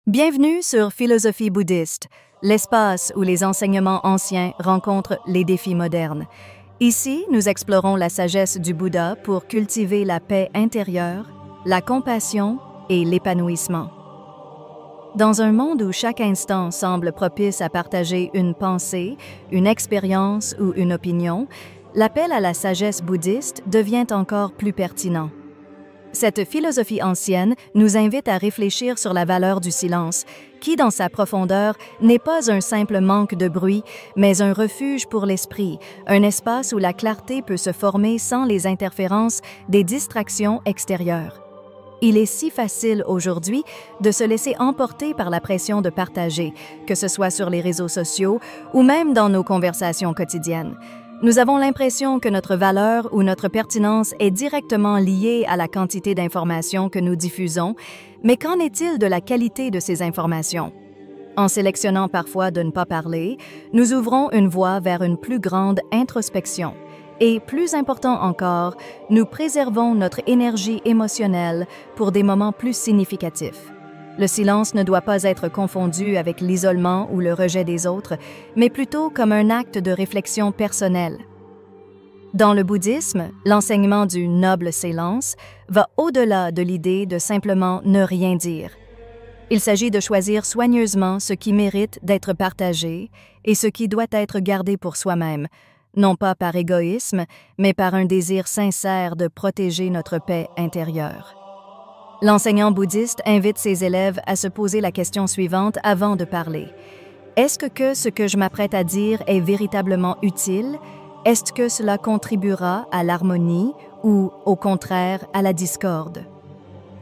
Bienvenue sur Philosophie bouddhiste, l'espace où les enseignements anciens rencontrent les défis modernes. Ici, nous explorons la sagesse du Bouddha pour cultiver la paix intérieure, la compassion et l'épanouissement. Dans un monde où chaque instant semble propice à partager une pensée, une expérience ou une opinion, l'appel à la sagesse bouddhiste devient encore plus pertinent. Cette philosophie ancienne nous invite à réfléchir sur la valeur du silence, qui, dans sa profondeur, n'est pas un simple manque de bruit, mais un refuge pour l'esprit, un espace où la clarté peut se former sans les interférences des distractions extérieures. Il est si facile aujourd'hui de se laisser emporter par la pression de partager, que ce soit sur les réseaux sociaux ou même dans nos conversations quotidiennes. Nous avons l'impression que notre valeur ou notre pertinence est directement liée à la quantité d'informations que nous diffusons, mais qu'en est-il de la qualité de ces informations? En sélectionnant parfois de ne pas parler, nous ouvrons une voie vers une plus grande introspection. Et plus important encore, nous préservons notre énergie émotionnelle pour des moments plus significatifs. Le silence ne doit pas être confondu avec l'isolement ou le rejet des autres, mais plutôt comme un acte de réflexion personnelle. Dans le bouddhisme, l'enseignement du noble silence va au-delà de l'idée de simplement ne rien dire. Il s'agit de choisir soigneusement ce qui mérite d'être partagé et ce qui doit être gardé pour soi-même, non pas par égoïsme, mais par un désir sincère de protéger notre paix intérieure. L'enseignant bouddhiste invite ses élèves à se poser la question suivante avant de parler. Est-ce que ce que je m'apprête à dire est véritablement utile? Est-ce que cela contribuera à l'harmonie ou, au contraire, à la discorde?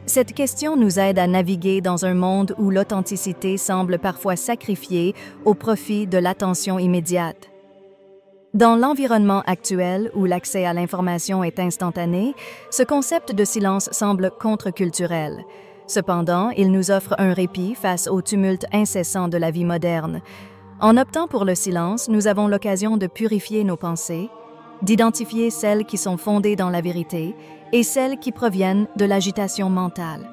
Cette question nous aide à naviguer dans un monde où l'authenticité semble parfois sacrifiée au profit de l'attention immédiate. Dans l'environnement actuel où l'accès à l'information est instantané, ce concept de silence semble contre-culturel. Cependant, il nous offre un répit face au tumulte incessant de la vie moderne. En optant pour le silence, nous avons l'occasion de purifier nos pensées, d'identifier celles qui sont fondées dans la vérité et celles qui proviennent de l'agitation mentale.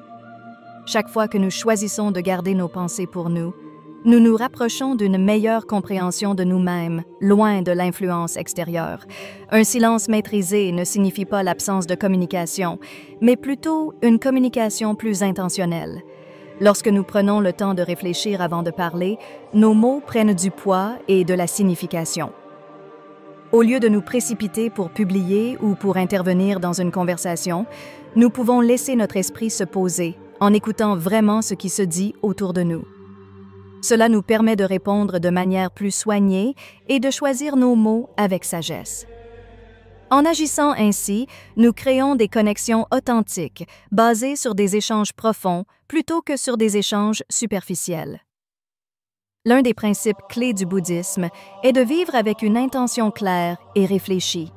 Chaque fois que nous choisissons de garder nos pensées pour nous, nous nous rapprochons d'une meilleure compréhension de nous-mêmes, loin de l'influence extérieure. Un silence maîtrisé ne signifie pas l'absence de communication, mais plutôt une communication plus intentionnelle. Lorsque nous prenons le temps de réfléchir avant de parler, nos mots prennent du poids et de la signification. Au lieu de nous précipiter pour publier ou pour intervenir dans une conversation, nous pouvons laisser notre esprit se poser en écoutant vraiment ce qui se dit autour de nous. Cela nous permet de répondre de manière plus soignée et de choisir nos mots avec sagesse. En agissant ainsi, nous créons des connexions authentiques, basées sur des échanges profonds plutôt que sur des échanges superficiels. L'un des principes clés du bouddhisme est de vivre avec une intention claire et réfléchie.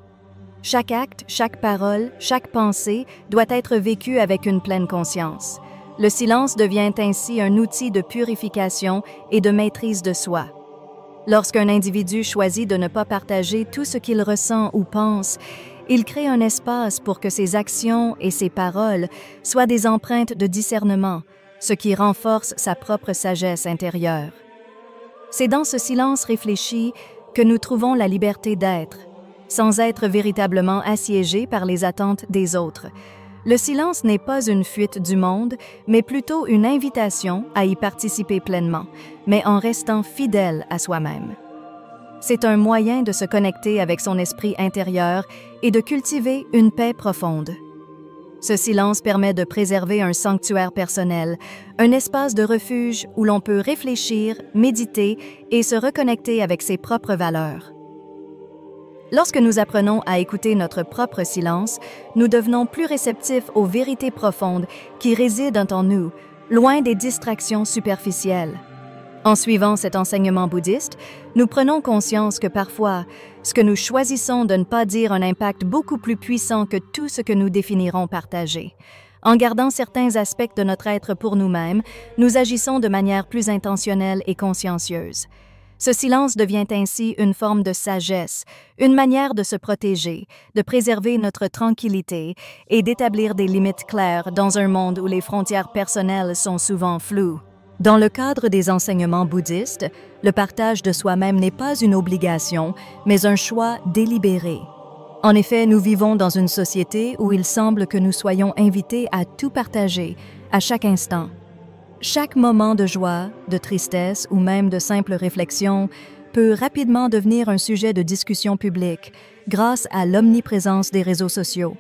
Chaque acte, chaque parole, chaque pensée doit être vécu avec une pleine conscience. Le silence devient ainsi un outil de purification et de maîtrise de soi. Lorsqu'un individu choisit de ne pas partager tout ce qu'il ressent ou pense, il crée un espace pour que ses actions et ses paroles soient des empreintes de discernement, ce qui renforce sa propre sagesse intérieure. C'est dans ce silence réfléchi que nous trouvons la liberté d'être, sans être véritablement assiégés par les attentes des autres. Le silence n'est pas une fuite du monde, mais plutôt une invitation à y participer pleinement, mais en restant fidèle à soi-même. C'est un moyen de se connecter avec son esprit intérieur et de cultiver une paix profonde. Ce silence permet de préserver un sanctuaire personnel, un espace de refuge où l'on peut réfléchir, méditer et se reconnecter avec ses propres valeurs. Lorsque nous apprenons à écouter notre propre silence, nous devenons plus réceptifs aux vérités profondes qui résident en nous, loin des distractions superficielles. En suivant cet enseignement bouddhiste, nous prenons conscience que parfois, ce que nous choisissons de ne pas dire a un impact beaucoup plus puissant que tout ce que nous définirons partager. En gardant certains aspects de notre être pour nous-mêmes, nous agissons de manière plus intentionnelle et consciencieuse. Ce silence devient ainsi une forme de sagesse, une manière de se protéger, de préserver notre tranquillité et d'établir des limites claires dans un monde où les frontières personnelles sont souvent floues. Dans le cadre des enseignements bouddhistes, le partage de soi-même n'est pas une obligation, mais un choix délibéré. En effet, nous vivons dans une société où il semble que nous soyons invités à tout partager, à chaque instant. Chaque moment de joie, de tristesse ou même de simple réflexion peut rapidement devenir un sujet de discussion publique grâce à l'omniprésence des réseaux sociaux.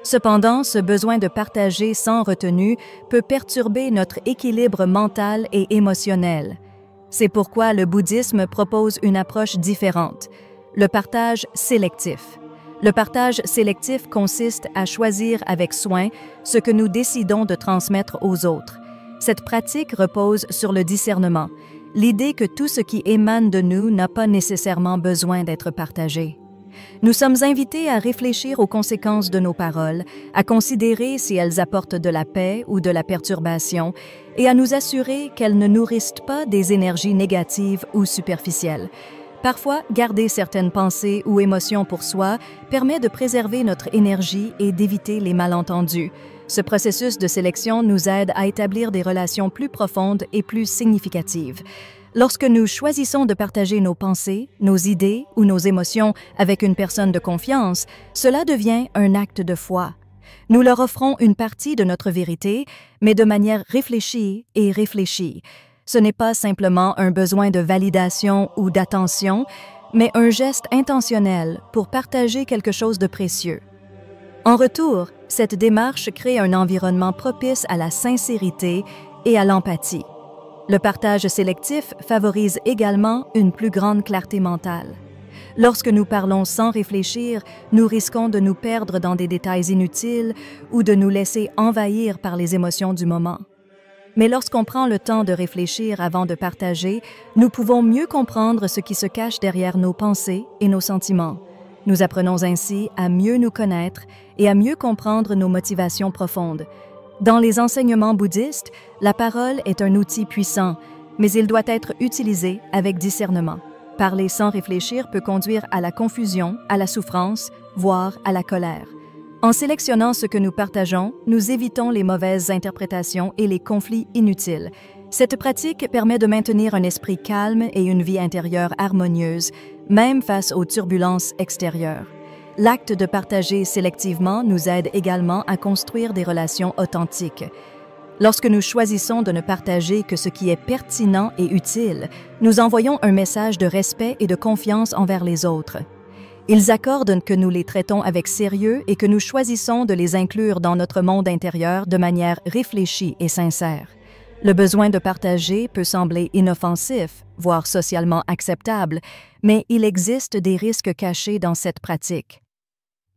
Cependant, ce besoin de partager sans retenue peut perturber notre équilibre mental et émotionnel. C'est pourquoi le bouddhisme propose une approche différente, le partage sélectif. Le partage sélectif consiste à choisir avec soin ce que nous décidons de transmettre aux autres. Cette pratique repose sur le discernement, l'idée que tout ce qui émane de nous n'a pas nécessairement besoin d'être partagé. Nous sommes invités à réfléchir aux conséquences de nos paroles, à considérer si elles apportent de la paix ou de la perturbation, et à nous assurer qu'elles ne nourrissent pas des énergies négatives ou superficielles. Parfois, garder certaines pensées ou émotions pour soi permet de préserver notre énergie et d'éviter les malentendus. Ce processus de sélection nous aide à établir des relations plus profondes et plus significatives. Lorsque nous choisissons de partager nos pensées, nos idées ou nos émotions avec une personne de confiance, cela devient un acte de foi. Nous leur offrons une partie de notre vérité, mais de manière réfléchie et réfléchie. Ce n'est pas simplement un besoin de validation ou d'attention, mais un geste intentionnel pour partager quelque chose de précieux. En retour, cette démarche crée un environnement propice à la sincérité et à l'empathie. Le partage sélectif favorise également une plus grande clarté mentale. Lorsque nous parlons sans réfléchir, nous risquons de nous perdre dans des détails inutiles ou de nous laisser envahir par les émotions du moment. Mais lorsqu'on prend le temps de réfléchir avant de partager, nous pouvons mieux comprendre ce qui se cache derrière nos pensées et nos sentiments. Nous apprenons ainsi à mieux nous connaître et à mieux comprendre nos motivations profondes. Dans les enseignements bouddhistes, la parole est un outil puissant, mais il doit être utilisé avec discernement. Parler sans réfléchir peut conduire à la confusion, à la souffrance, voire à la colère. En sélectionnant ce que nous partageons, nous évitons les mauvaises interprétations et les conflits inutiles. Cette pratique permet de maintenir un esprit calme et une vie intérieure harmonieuse, même face aux turbulences extérieures. L'acte de partager sélectivement nous aide également à construire des relations authentiques. Lorsque nous choisissons de ne partager que ce qui est pertinent et utile, nous envoyons un message de respect et de confiance envers les autres. Ils accordent que nous les traitons avec sérieux et que nous choisissons de les inclure dans notre monde intérieur de manière réfléchie et sincère. Le besoin de partager peut sembler inoffensif, voire socialement acceptable, mais il existe des risques cachés dans cette pratique.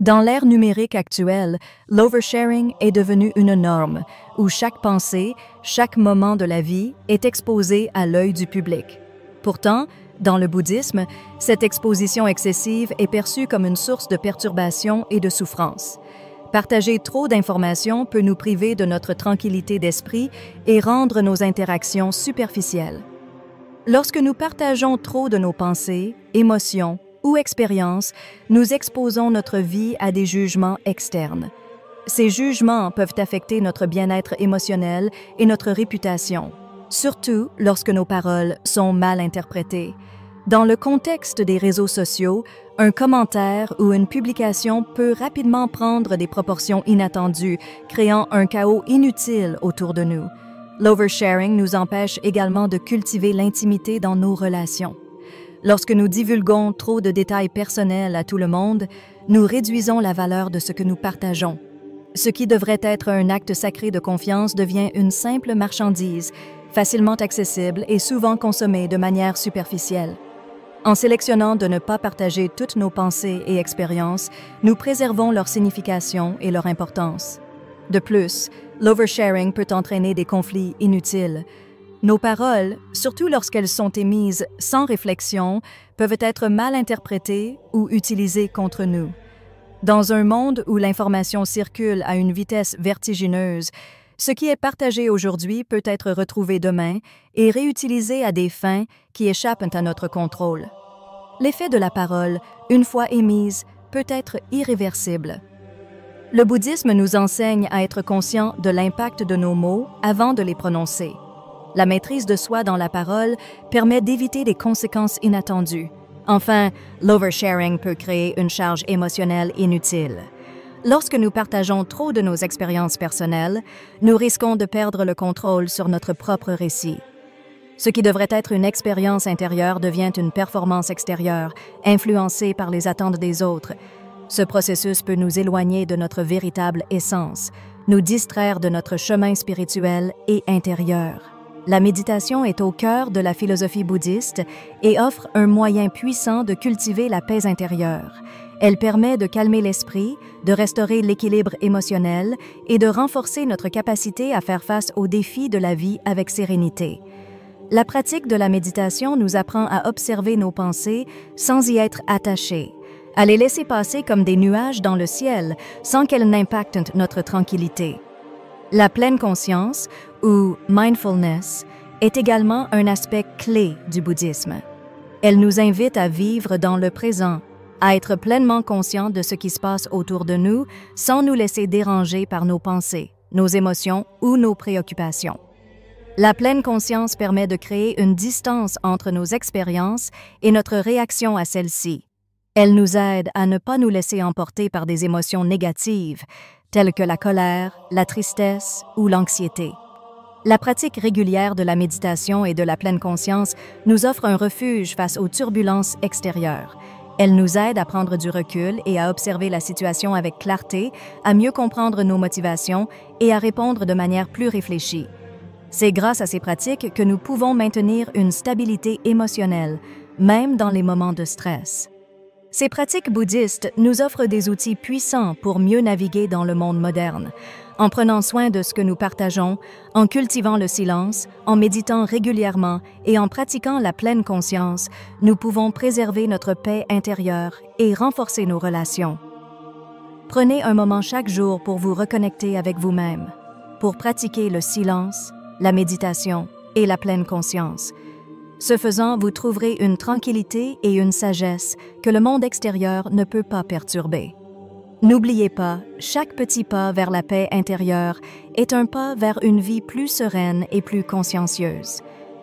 Dans l'ère numérique actuelle, l'oversharing est devenu une norme, où chaque pensée, chaque moment de la vie est exposé à l'œil du public. Pourtant, dans le bouddhisme, cette exposition excessive est perçue comme une source de perturbation et de souffrance. Partager trop d'informations peut nous priver de notre tranquillité d'esprit et rendre nos interactions superficielles. Lorsque nous partageons trop de nos pensées, émotions ou expériences, nous exposons notre vie à des jugements externes. Ces jugements peuvent affecter notre bien-être émotionnel et notre réputation, surtout lorsque nos paroles sont mal interprétées. Dans le contexte des réseaux sociaux, un commentaire ou une publication peut rapidement prendre des proportions inattendues, créant un chaos inutile autour de nous. L'oversharing nous empêche également de cultiver l'intimité dans nos relations. Lorsque nous divulguons trop de détails personnels à tout le monde, nous réduisons la valeur de ce que nous partageons. Ce qui devrait être un acte sacré de confiance devient une simple marchandise, facilement accessible et souvent consommée de manière superficielle. En sélectionnant de ne pas partager toutes nos pensées et expériences, nous préservons leur signification et leur importance. De plus, l'oversharing peut entraîner des conflits inutiles. Nos paroles, surtout lorsqu'elles sont émises sans réflexion, peuvent être mal interprétées ou utilisées contre nous. Dans un monde où l'information circule à une vitesse vertigineuse, ce qui est partagé aujourd'hui peut être retrouvé demain et réutilisé à des fins qui échappent à notre contrôle. L'effet de la parole, une fois émise, peut être irréversible. Le bouddhisme nous enseigne à être conscients de l'impact de nos mots avant de les prononcer. La maîtrise de soi dans la parole permet d'éviter des conséquences inattendues. Enfin, l'oversharing peut créer une charge émotionnelle inutile. Lorsque nous partageons trop de nos expériences personnelles, nous risquons de perdre le contrôle sur notre propre récit. Ce qui devrait être une expérience intérieure devient une performance extérieure, influencée par les attentes des autres. Ce processus peut nous éloigner de notre véritable essence, nous distraire de notre chemin spirituel et intérieur. La méditation est au cœur de la philosophie bouddhiste et offre un moyen puissant de cultiver la paix intérieure. Elle permet de calmer l'esprit, de restaurer l'équilibre émotionnel et de renforcer notre capacité à faire face aux défis de la vie avec sérénité. La pratique de la méditation nous apprend à observer nos pensées sans y être attachés, à les laisser passer comme des nuages dans le ciel sans qu'elles n'impactent notre tranquillité. La pleine conscience, ou mindfulness, est également un aspect clé du bouddhisme. Elle nous invite à vivre dans le présent, à être pleinement conscients de ce qui se passe autour de nous sans nous laisser déranger par nos pensées, nos émotions ou nos préoccupations. La pleine conscience permet de créer une distance entre nos expériences et notre réaction à celles-ci. Elle nous aide à ne pas nous laisser emporter par des émotions négatives, telles que la colère, la tristesse ou l'anxiété. La pratique régulière de la méditation et de la pleine conscience nous offre un refuge face aux turbulences extérieures. Elle nous aide à prendre du recul et à observer la situation avec clarté, à mieux comprendre nos motivations et à répondre de manière plus réfléchie. C'est grâce à ces pratiques que nous pouvons maintenir une stabilité émotionnelle, même dans les moments de stress. Ces pratiques bouddhistes nous offrent des outils puissants pour mieux naviguer dans le monde moderne. En prenant soin de ce que nous partageons, en cultivant le silence, en méditant régulièrement et en pratiquant la pleine conscience, nous pouvons préserver notre paix intérieure et renforcer nos relations. Prenez un moment chaque jour pour vous reconnecter avec vous-même, pour pratiquer le silence, la méditation et la pleine conscience. Ce faisant, vous trouverez une tranquillité et une sagesse que le monde extérieur ne peut pas perturber. N'oubliez pas, chaque petit pas vers la paix intérieure est un pas vers une vie plus sereine et plus consciencieuse.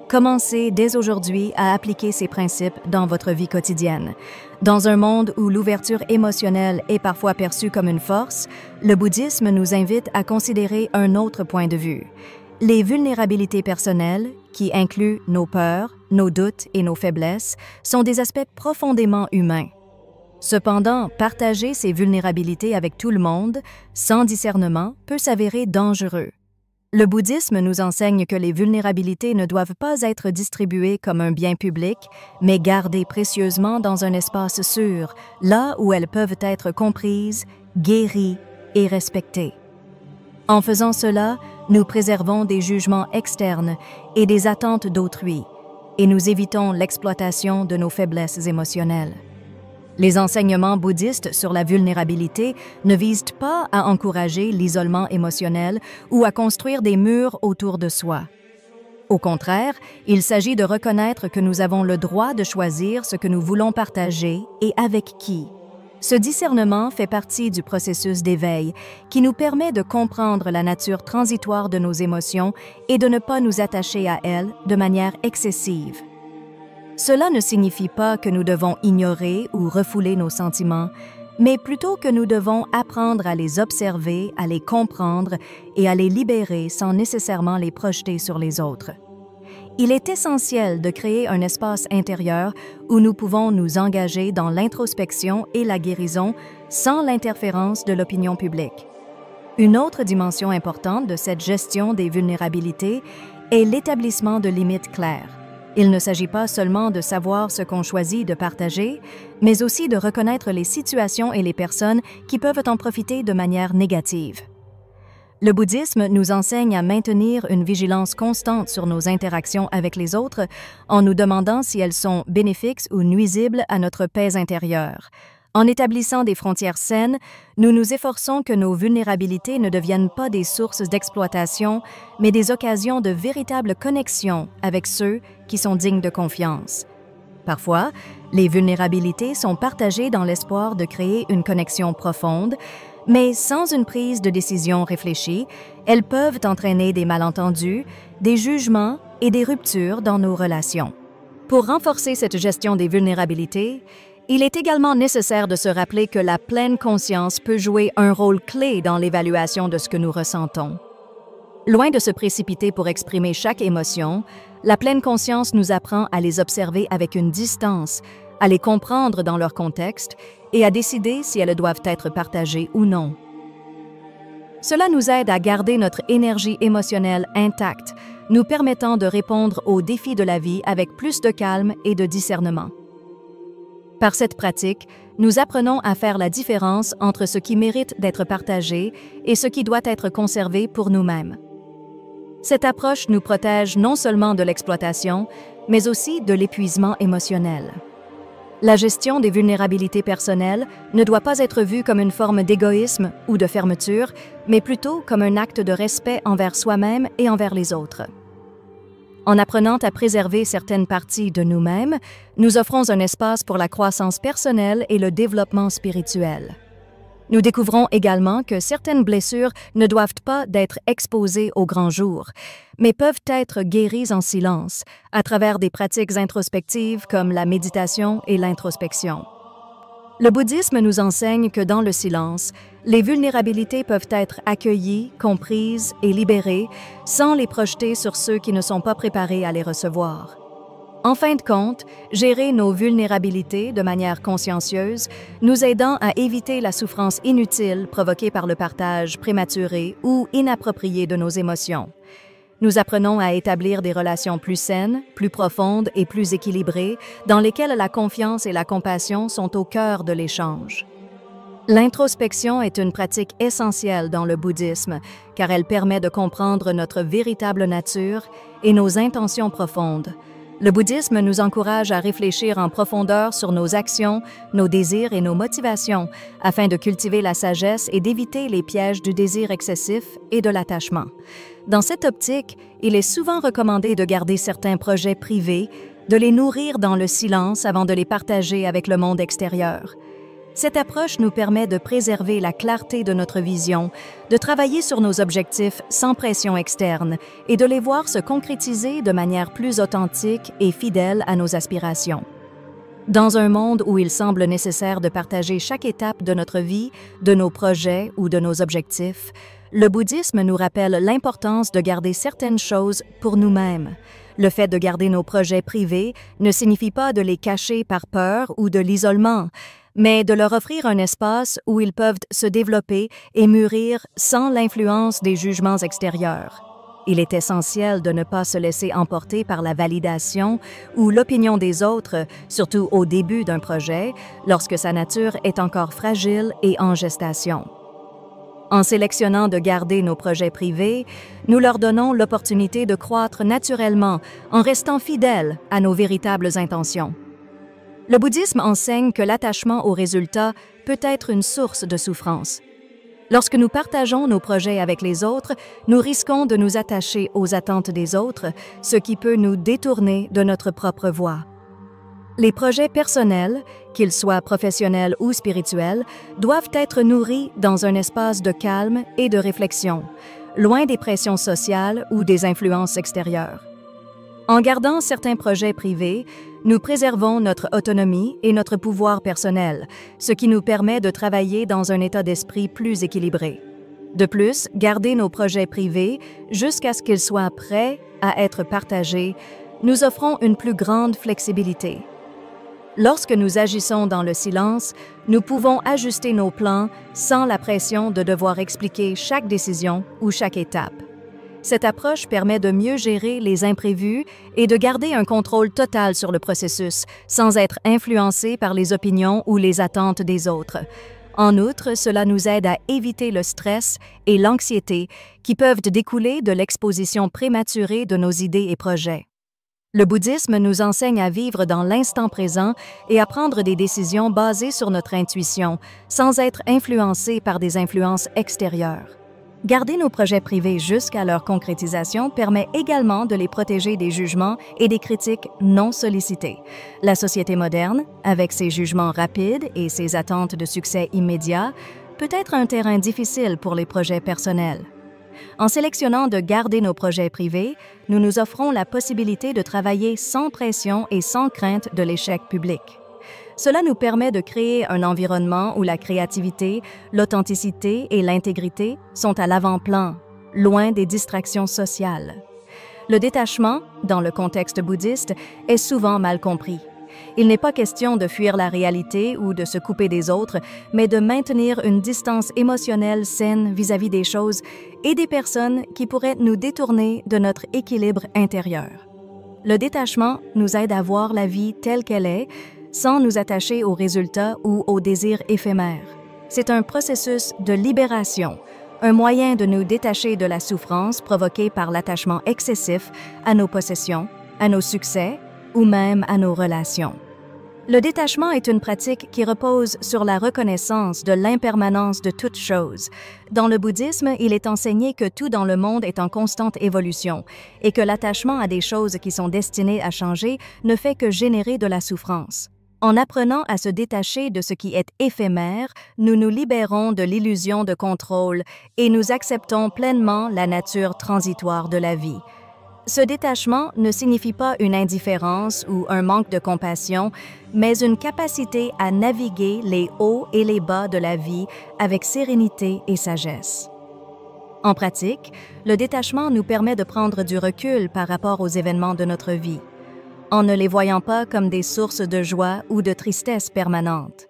Commencez dès aujourd'hui à appliquer ces principes dans votre vie quotidienne. Dans un monde où l'ouverture émotionnelle est parfois perçue comme une force, le bouddhisme nous invite à considérer un autre point de vue. Les vulnérabilités personnelles, qui incluent nos peurs, nos doutes et nos faiblesses, sont des aspects profondément humains. Cependant, partager ces vulnérabilités avec tout le monde, sans discernement, peut s'avérer dangereux. Le bouddhisme nous enseigne que les vulnérabilités ne doivent pas être distribuées comme un bien public, mais gardées précieusement dans un espace sûr, là où elles peuvent être comprises, guéries et respectées. En faisant cela, nous préservons des jugements externes et des attentes d'autrui, et nous évitons l'exploitation de nos faiblesses émotionnelles. Les enseignements bouddhistes sur la vulnérabilité ne visent pas à encourager l'isolement émotionnel ou à construire des murs autour de soi. Au contraire, il s'agit de reconnaître que nous avons le droit de choisir ce que nous voulons partager et avec qui. Ce discernement fait partie du processus d'éveil qui nous permet de comprendre la nature transitoire de nos émotions et de ne pas nous attacher à elles de manière excessive. Cela ne signifie pas que nous devons ignorer ou refouler nos sentiments, mais plutôt que nous devons apprendre à les observer, à les comprendre et à les libérer sans nécessairement les projeter sur les autres. Il est essentiel de créer un espace intérieur où nous pouvons nous engager dans l'introspection et la guérison sans l'interférence de l'opinion publique. Une autre dimension importante de cette gestion des vulnérabilités est l'établissement de limites claires. Il ne s'agit pas seulement de savoir ce qu'on choisit de partager, mais aussi de reconnaître les situations et les personnes qui peuvent en profiter de manière négative. Le bouddhisme nous enseigne à maintenir une vigilance constante sur nos interactions avec les autres en nous demandant si elles sont bénéfiques ou nuisibles à notre paix intérieure. En établissant des frontières saines, nous nous efforçons que nos vulnérabilités ne deviennent pas des sources d'exploitation, mais des occasions de véritable connexion avec ceux qui sont dignes de confiance. Parfois, les vulnérabilités sont partagées dans l'espoir de créer une connexion profonde, mais sans une prise de décision réfléchie, elles peuvent entraîner des malentendus, des jugements et des ruptures dans nos relations. Pour renforcer cette gestion des vulnérabilités, il est également nécessaire de se rappeler que la pleine conscience peut jouer un rôle clé dans l'évaluation de ce que nous ressentons. Loin de se précipiter pour exprimer chaque émotion, la pleine conscience nous apprend à les observer avec une distance, à les comprendre dans leur contexte et à décider si elles doivent être partagées ou non. Cela nous aide à garder notre énergie émotionnelle intacte, nous permettant de répondre aux défis de la vie avec plus de calme et de discernement. Par cette pratique, nous apprenons à faire la différence entre ce qui mérite d'être partagé et ce qui doit être conservé pour nous-mêmes. Cette approche nous protège non seulement de l'exploitation, mais aussi de l'épuisement émotionnel. La gestion des vulnérabilités personnelles ne doit pas être vue comme une forme d'égoïsme ou de fermeture, mais plutôt comme un acte de respect envers soi-même et envers les autres. En apprenant à préserver certaines parties de nous-mêmes, nous offrons un espace pour la croissance personnelle et le développement spirituel. Nous découvrons également que certaines blessures ne doivent pas être exposées au grand jour, mais peuvent être guéries en silence, à travers des pratiques introspectives comme la méditation et l'introspection. Le bouddhisme nous enseigne que dans le silence, les vulnérabilités peuvent être accueillies, comprises et libérées sans les projeter sur ceux qui ne sont pas préparés à les recevoir. En fin de compte, gérer nos vulnérabilités de manière consciencieuse nous aidant à éviter la souffrance inutile provoquée par le partage prématuré ou inapproprié de nos émotions. Nous apprenons à établir des relations plus saines, plus profondes et plus équilibrées, dans lesquelles la confiance et la compassion sont au cœur de l'échange. L'introspection est une pratique essentielle dans le bouddhisme, car elle permet de comprendre notre véritable nature et nos intentions profondes. Le bouddhisme nous encourage à réfléchir en profondeur sur nos actions, nos désirs et nos motivations, afin de cultiver la sagesse et d'éviter les pièges du désir excessif et de l'attachement. Dans cette optique, il est souvent recommandé de garder certains projets privés, de les nourrir dans le silence avant de les partager avec le monde extérieur. Cette approche nous permet de préserver la clarté de notre vision, de travailler sur nos objectifs sans pression externe et de les voir se concrétiser de manière plus authentique et fidèle à nos aspirations. Dans un monde où il semble nécessaire de partager chaque étape de notre vie, de nos projets ou de nos objectifs, le bouddhisme nous rappelle l'importance de garder certaines choses pour nous-mêmes. Le fait de garder nos projets privés ne signifie pas de les cacher par peur ou de l'isolement, mais de leur offrir un espace où ils peuvent se développer et mûrir sans l'influence des jugements extérieurs. Il est essentiel de ne pas se laisser emporter par la validation ou l'opinion des autres, surtout au début d'un projet, lorsque sa nature est encore fragile et en gestation. En sélectionnant de garder nos projets privés, nous leur donnons l'opportunité de croître naturellement en restant fidèles à nos véritables intentions. Le bouddhisme enseigne que l'attachement au résultat peut être une source de souffrance. Lorsque nous partageons nos projets avec les autres, nous risquons de nous attacher aux attentes des autres, ce qui peut nous détourner de notre propre voie. Les projets personnels, qu'ils soient professionnels ou spirituels, doivent être nourris dans un espace de calme et de réflexion, loin des pressions sociales ou des influences extérieures. En gardant certains projets privés, nous préservons notre autonomie et notre pouvoir personnel, ce qui nous permet de travailler dans un état d'esprit plus équilibré. De plus, garder nos projets privés jusqu'à ce qu'ils soient prêts à être partagés, nous offrons une plus grande flexibilité. Lorsque nous agissons dans le silence, nous pouvons ajuster nos plans sans la pression de devoir expliquer chaque décision ou chaque étape. Cette approche permet de mieux gérer les imprévus et de garder un contrôle total sur le processus, sans être influencé par les opinions ou les attentes des autres. En outre, cela nous aide à éviter le stress et l'anxiété qui peuvent découler de l'exposition prématurée de nos idées et projets. Le bouddhisme nous enseigne à vivre dans l'instant présent et à prendre des décisions basées sur notre intuition, sans être influencés par des influences extérieures. Garder nos projets privés jusqu'à leur concrétisation permet également de les protéger des jugements et des critiques non sollicitées. La société moderne, avec ses jugements rapides et ses attentes de succès immédiat, peut être un terrain difficile pour les projets personnels. En sélectionnant de garder nos projets privés, nous nous offrons la possibilité de travailler sans pression et sans crainte de l'échec public. Cela nous permet de créer un environnement où la créativité, l'authenticité et l'intégrité sont à l'avant-plan, loin des distractions sociales. Le détachement, dans le contexte bouddhiste, est souvent mal compris. Il n'est pas question de fuir la réalité ou de se couper des autres, mais de maintenir une distance émotionnelle saine vis-à-vis des choses et des personnes qui pourraient nous détourner de notre équilibre intérieur. Le détachement nous aide à voir la vie telle qu'elle est, sans nous attacher aux résultats ou aux désirs éphémères. C'est un processus de libération, un moyen de nous détacher de la souffrance provoquée par l'attachement excessif à nos possessions, à nos succès ou même à nos relations. Le détachement est une pratique qui repose sur la reconnaissance de l'impermanence de toute chose. Dans le bouddhisme, il est enseigné que tout dans le monde est en constante évolution et que l'attachement à des choses qui sont destinées à changer ne fait que générer de la souffrance. En apprenant à se détacher de ce qui est éphémère, nous nous libérons de l'illusion de contrôle et nous acceptons pleinement la nature transitoire de la vie. Ce détachement ne signifie pas une indifférence ou un manque de compassion, mais une capacité à naviguer les hauts et les bas de la vie avec sérénité et sagesse. En pratique, le détachement nous permet de prendre du recul par rapport aux événements de notre vie, en ne les voyant pas comme des sources de joie ou de tristesse permanente.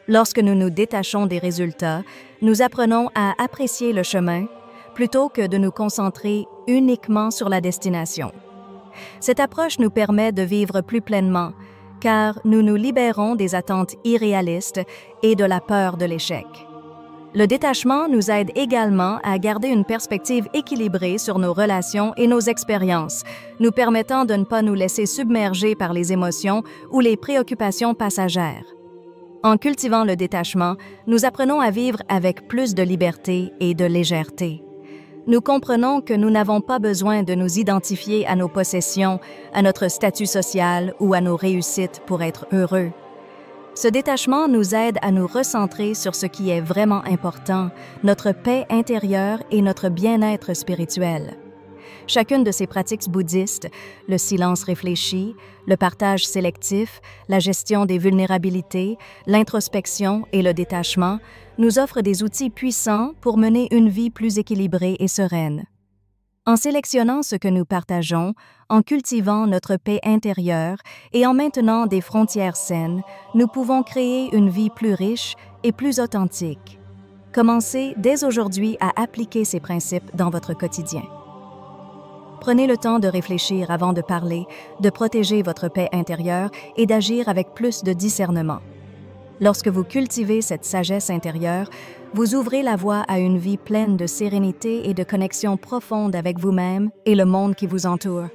Lorsque nous nous détachons des résultats, nous apprenons à apprécier le chemin plutôt que de nous concentrer uniquement sur la destination. Cette approche nous permet de vivre plus pleinement, car nous nous libérons des attentes irréalistes et de la peur de l'échec. Le détachement nous aide également à garder une perspective équilibrée sur nos relations et nos expériences, nous permettant de ne pas nous laisser submerger par les émotions ou les préoccupations passagères. En cultivant le détachement, nous apprenons à vivre avec plus de liberté et de légèreté. Nous comprenons que nous n'avons pas besoin de nous identifier à nos possessions, à notre statut social ou à nos réussites pour être heureux. Ce détachement nous aide à nous recentrer sur ce qui est vraiment important, notre paix intérieure et notre bien-être spirituel. Chacune de ces pratiques bouddhistes, le silence réfléchi, le partage sélectif, la gestion des vulnérabilités, l'introspection et le détachement, nous offrent des outils puissants pour mener une vie plus équilibrée et sereine. En sélectionnant ce que nous partageons, en cultivant notre paix intérieure et en maintenant des frontières saines, nous pouvons créer une vie plus riche et plus authentique. Commencez dès aujourd'hui à appliquer ces principes dans votre quotidien. Prenez le temps de réfléchir avant de parler, de protéger votre paix intérieure et d'agir avec plus de discernement. Lorsque vous cultivez cette sagesse intérieure, vous ouvrez la voie à une vie pleine de sérénité et de connexion profonde avec vous-même et le monde qui vous entoure.